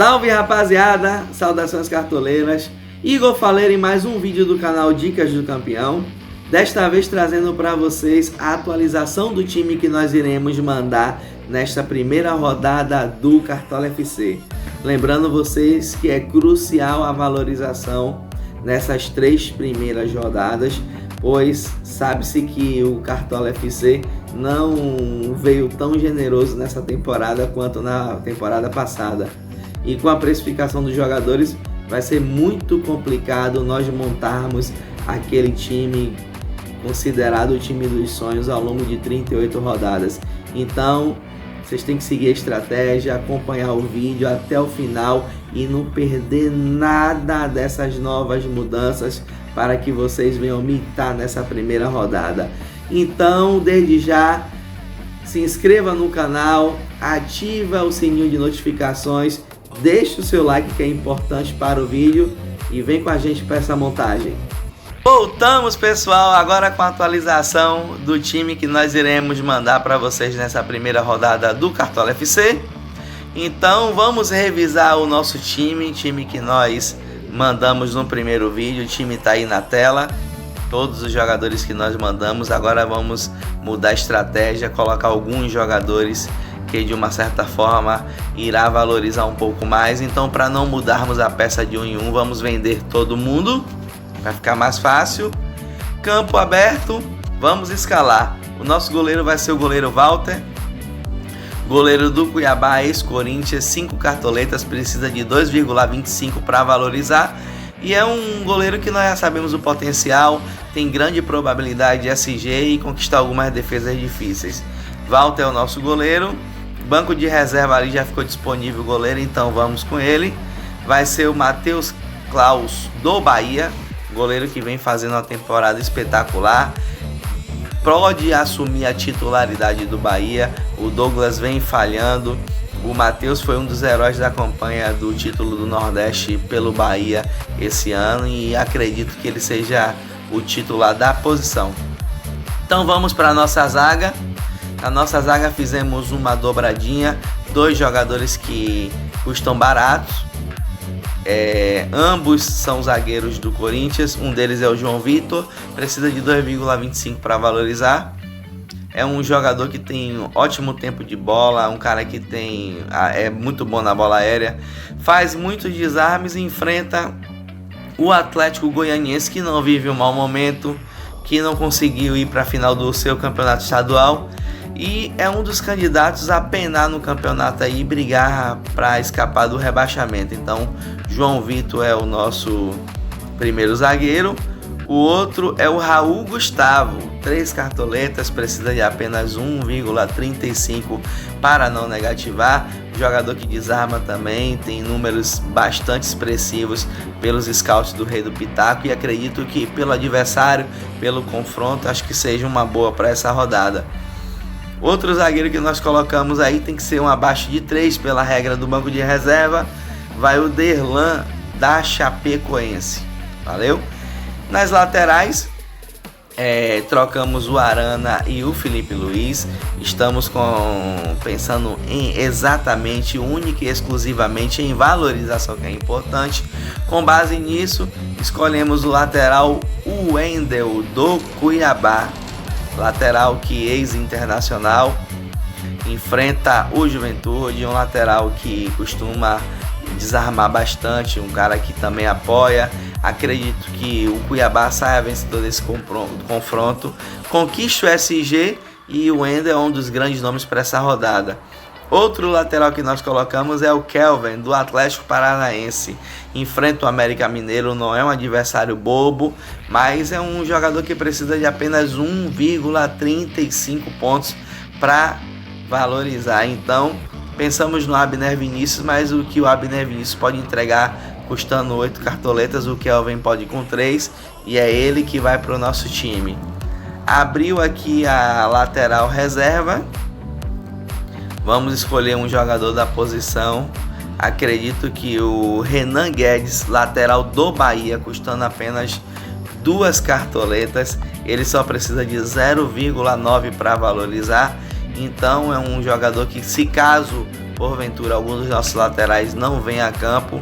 Salve rapaziada, saudações cartoleiras, Igor Faleiro em mais um vídeo do canal Dicas do Campeão. Desta vez trazendo para vocês a atualização do time que nós iremos mandar nesta primeira rodada do Cartola FC. Lembrando vocês que é crucial a valorização nessas 3 primeiras rodadas, pois sabe-se que o Cartola FC não veio tão generoso nessa temporada quanto na temporada passada. E com a precificação dos jogadores vai ser muito complicado nós montarmos aquele time considerado o time dos sonhos ao longo de 38 rodadas. Então vocês têm que seguir a estratégia, acompanhar o vídeo até o final e não perder nada dessas novas mudanças para que vocês venham mitar nessa primeira rodada. Então, desde já, se inscreva no canal, ativa o sininho de notificações, deixe o seu like que é importante para o vídeo e vem com a gente para essa montagem. Voltamos, pessoal, agora com a atualização do time que nós iremos mandar para vocês nessa primeira rodada do Cartola FC. Então vamos revisar o nosso time que nós mandamos no primeiro vídeo. O time está aí na tela, todos os jogadores que nós mandamos. Agora vamos mudar a estratégia, colocar alguns jogadores que de uma certa forma irá valorizar um pouco mais. Então, para não mudarmos a peça de um em um, vamos vender todo mundo. Vai ficar mais fácil. Campo aberto, vamos escalar. O nosso goleiro vai ser o goleiro Walter. Goleiro do Cuiabá, ex-Corinthians, 5 cartoletas, precisa de 2,25 para valorizar. E é um goleiro que nós já sabemos o potencial, tem grande probabilidade de SG e conquistar algumas defesas difíceis. Walter é o nosso goleiro. Banco de reserva ali já ficou disponível o goleiro, então vamos com ele. Vai ser o Matheus Klaus do Bahia. Goleiro que vem fazendo uma temporada espetacular, pode assumir a titularidade do Bahia. O Douglas vem falhando. O Matheus foi um dos heróis da campanha do título do Nordeste pelo Bahia esse ano e acredito que ele seja o titular da posição. Então vamos para a nossa zaga. Na nossa zaga fizemos uma dobradinha, 2 jogadores que custam baratos. Ambos são zagueiros do Corinthians. Um deles é o João Vitor, precisa de 2,25 para valorizar. É um jogador que tem um ótimo tempo de bola, um cara que é muito bom na bola aérea, faz muitos desarmes e enfrenta o Atlético Goianiense, que não vive um mau momento, que não conseguiu ir para a final do seu campeonato estadual e é um dos candidatos a penar no campeonato aí e brigar para escapar do rebaixamento. Então João Vitor é o nosso primeiro zagueiro. O outro é o Raul Gustavo, 3 cartoletas, precisa de apenas 1,35 para não negativar. Jogador que desarma também, tem números bastante expressivos pelos scouts do Rei do Pitaco e acredito que pelo adversário, pelo confronto, acho que seja uma boa para essa rodada. Outro zagueiro que nós colocamos aí tem que ser um abaixo de 3 pela regra do banco de reserva. Vai o Derlan da Chapecoense. Valeu? Nas laterais, trocamos o Arana e o Felipe Luiz. Estamos pensando em exatamente, única e exclusivamente em valorização, que é importante. Com base nisso, escolhemos o lateral o Wendel do Cuiabá. Lateral que ex-internacional, enfrenta o Juventude, um lateral que costuma desarmar bastante, um cara que também apoia. Acredito que o Cuiabá saia vencedor desse confronto, conquiste o SG e o Wendel é um dos grandes nomes para essa rodada. Outro lateral que nós colocamos é o Kelvin do Atlético Paranaense. Enfrenta o América Mineiro, não é um adversário bobo, mas é um jogador que precisa de apenas 1,35 pontos para valorizar. Então pensamos no Abner Vinícius, mas o que o Abner Vinícius pode entregar custando 8 cartoletas, o Kelvin pode com 3 e é ele que vai para o nosso time. Abriu aqui a lateral reserva. Vamos escolher um jogador da posição. Acredito que o Renan Guedes, lateral do Bahia, custando apenas 2 cartoletas. Ele só precisa de 0,9 para valorizar. Então é um jogador que, se caso porventura algum dos nossos laterais não vem a campo,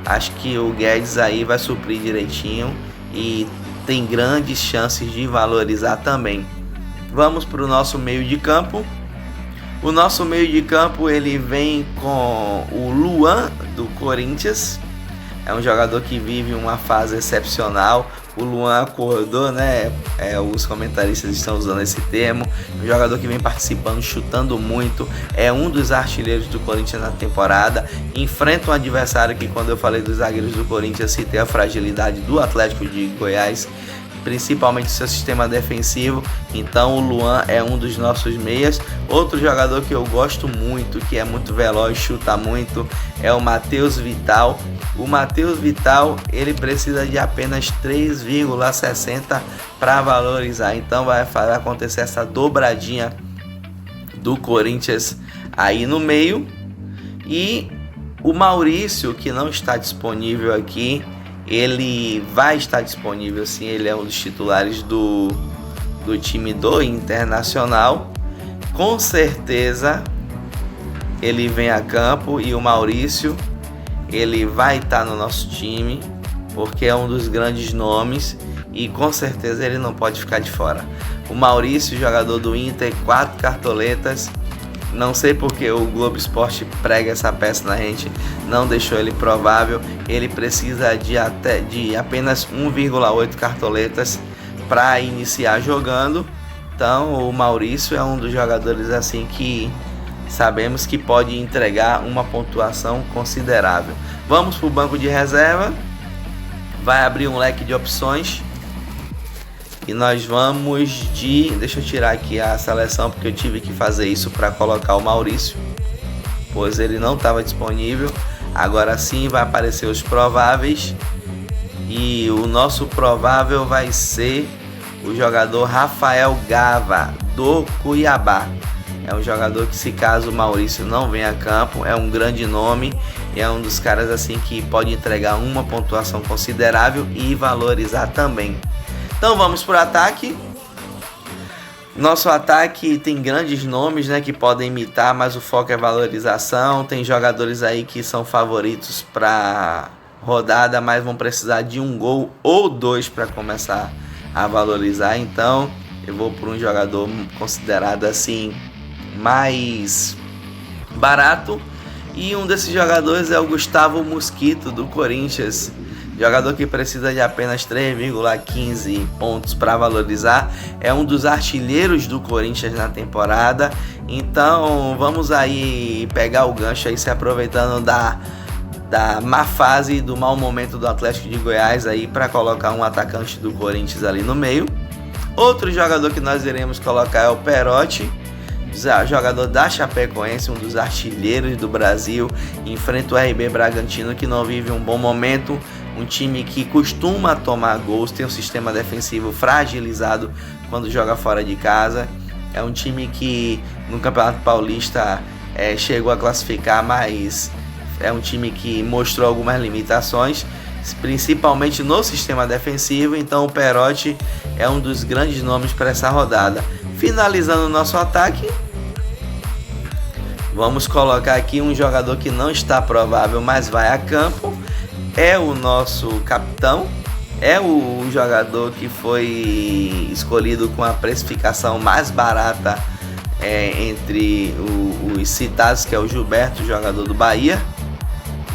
acho que o Guedes aí vai suprir direitinho e tem grandes chances de valorizar também. Vamos para o nosso meio de campo. O nosso meio de campo ele vem com o Luan do Corinthians. É um jogador que vive uma fase excepcional. O Luan acordou, né? Os comentaristas estão usando esse termo. Um jogador que vem participando, chutando muito. É um dos artilheiros do Corinthians na temporada. Enfrenta um adversário que, quando eu falei dos zagueiros do Corinthians, citei a fragilidade do Atlético de Goiás, principalmente seu sistema defensivo. Então o Luan é um dos nossos meias. Outro jogador que eu gosto muito, que é muito veloz, chuta muito, é o Matheus Vital. O Matheus Vital, ele precisa de apenas 3,60 para valorizar. Então vai acontecer essa dobradinha do Corinthians aí no meio. E o Maurício, que não está disponível aqui, ele vai estar disponível sim. Ele é um dos titulares do time do Internacional. Com certeza ele vem a campo, e o Maurício ele vai estar no nosso time, porque é um dos grandes nomes e com certeza ele não pode ficar de fora. O Maurício, jogador do Inter, 4 cartoletas. Não sei porque o Globo Esporte prega essa peça na gente, não deixou ele provável. Ele precisa de apenas 1,8 cartoletas para iniciar jogando. Então o Maurício é um dos jogadores assim que sabemos que pode entregar uma pontuação considerável. Vamos para o banco de reserva. Vai abrir um leque de opções. E nós vamos de... Deixa eu tirar aqui a seleção, porque eu tive que fazer isso para colocar o Maurício, pois ele não estava disponível. Agora sim vai aparecer os prováveis. E o nosso provável vai ser o jogador Rafael Gava, do Cuiabá. É um jogador que, se caso o Maurício não venha a campo, é um grande nome. E é um dos caras assim que pode entregar uma pontuação considerável e valorizar também. Então vamos para o ataque. Nosso ataque tem grandes nomes, né, que podem imitar, mas o foco é valorização. Tem jogadores aí que são favoritos para rodada, mas vão precisar de um gol ou dois para começar a valorizar. Então eu vou por um jogador considerado assim mais barato. E um desses jogadores é o Gustavo Mosquito, do Corinthians. Jogador que precisa de apenas 3,15 pontos para valorizar. É um dos artilheiros do Corinthians na temporada. Então vamos aí pegar o gancho aí, se aproveitando da má fase, do mau momento do Atlético de Goiás aí, para colocar um atacante do Corinthians ali no meio. Outro jogador que nós iremos colocar é o Perotti, jogador da Chapecoense, um dos artilheiros do Brasil. Enfrenta o RB Bragantino, que não vive um bom momento. Um time que costuma tomar gols, tem um sistema defensivo fragilizado quando joga fora de casa. É um time que no Campeonato Paulista chegou a classificar, mas é um time que mostrou algumas limitações, principalmente no sistema defensivo. Então o Perotti é um dos grandes nomes para essa rodada. Finalizando o nosso ataque, vamos colocar aqui um jogador que não está provável, mas vai a campo. É o nosso capitão, é o jogador que foi escolhido com a precificação mais barata entre os citados, que é o Gilberto, jogador do Bahia.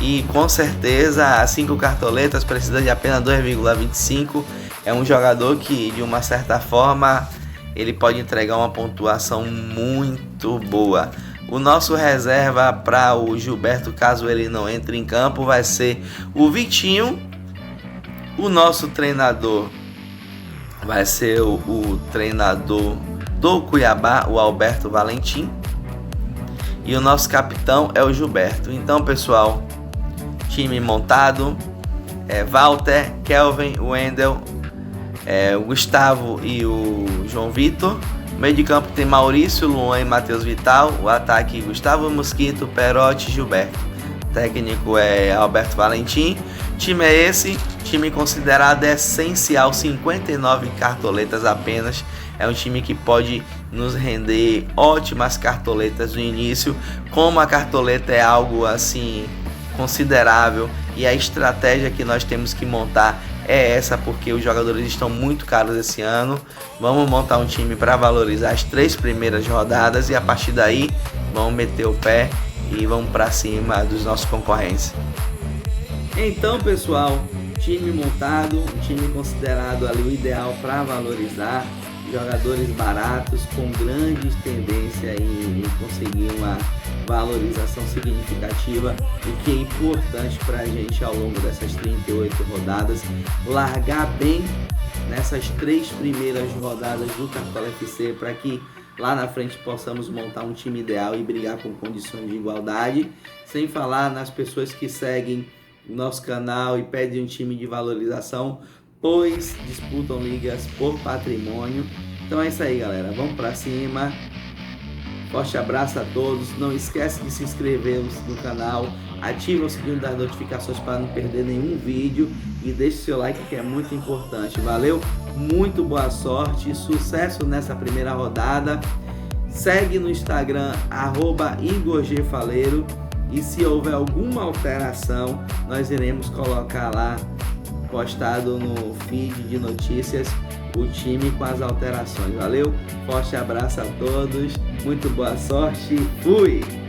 E com certeza, as 5 cartoletas precisa de apenas 2,25. É um jogador que, de uma certa forma, ele pode entregar uma pontuação muito boa. O nosso reserva para o Gilberto, caso ele não entre em campo, vai ser o Vitinho. O nosso treinador vai ser o treinador do Cuiabá, o Alberto Valentim. E o nosso capitão é o Gilberto. Então, pessoal, time montado. Walter, Kelvin, Wendel, o Gustavo e o João Vitor. Meio de campo tem Maurício, Luan e Matheus Vital. O ataque: Gustavo Mosquito, Perotti e Gilberto. O técnico é Alberto Valentim. Time é esse, time considerado essencial, 59 cartoletas apenas. É um time que pode nos render ótimas cartoletas no início, como a cartoleta é algo assim considerável e a estratégia que nós temos que montar é essa, porque os jogadores estão muito caros esse ano. Vamos montar um time para valorizar as 3 primeiras rodadas e a partir daí vamos meter o pé e vamos para cima dos nossos concorrentes. Então, pessoal, time montado, um time considerado ali o ideal para valorizar, jogadores baratos com grandes tendência em conseguir uma valorização significativa, o que é importante para a gente ao longo dessas 38 rodadas, largar bem nessas 3 primeiras rodadas do Cartola FC para que lá na frente possamos montar um time ideal e brigar com condições de igualdade, sem falar nas pessoas que seguem o nosso canal e pedem um time de valorização, pois disputam ligas por patrimônio. Então é isso aí, galera, vamos para cima. Forte abraço a todos, não esquece de se inscrever no canal, ativa o sininho das notificações para não perder nenhum vídeo e deixe seu like que é muito importante. Valeu, muito boa sorte e sucesso nessa primeira rodada. Segue no Instagram @IgorGFaleiro e se houver alguma alteração nós iremos colocar lá postado no feed de notícias o time com as alterações. Valeu, forte abraço a todos, muito boa sorte, fui!